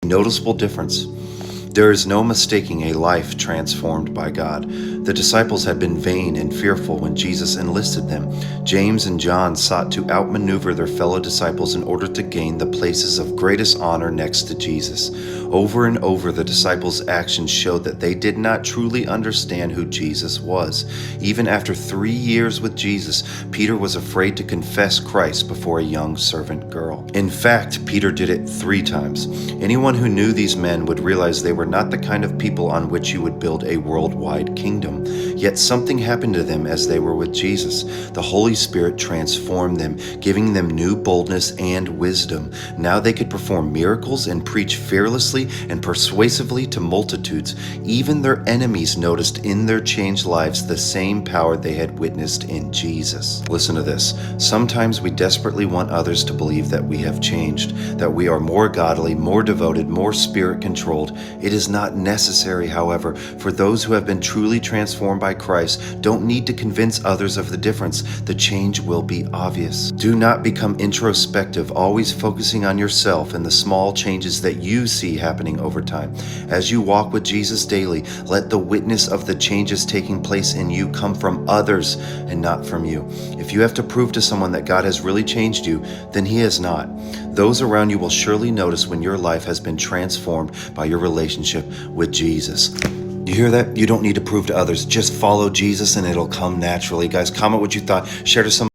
Noticeable difference. There is no mistaking a life transformed by God. The disciples had been vain and fearful when Jesus enlisted them. James and John sought to outmaneuver their fellow disciples in order to gain the places of greatest honor next to Jesus. Over and over, the disciples' actions showed that they did not truly understand who Jesus was. Even after 3 years with Jesus, Peter was afraid to confess Christ before a young servant girl. In fact, Peter did it 3 times. Anyone who knew these men would realize they were not the kind of people on which you would build a worldwide kingdom. Yet something happened to them as they were with Jesus. The Holy Spirit transformed them, giving them new boldness and wisdom. Now they could perform miracles and preach fearlessly and persuasively to multitudes. Even their enemies noticed in their changed lives the same power they had witnessed in Jesus. Listen to this. Sometimes we desperately want others to believe that we have changed, that we are more godly, more devoted, more spirit-controlled. It is not necessary, however, for those who have been truly transformed by Christ don't need to convince others of the difference. The change will be obvious. Do not become introspective, always focusing on yourself and the small changes that you see happening over time. As you walk with Jesus daily, let the witness of the changes taking place in you come from others and not from you. If you have to prove to someone that God has really changed you, then He has not. Those around you will surely notice when your life has been transformed by your relationship with Jesus. You hear that? You don't need to prove to others. Just follow Jesus and it'll come naturally. Guys, comment what you thought. Share to some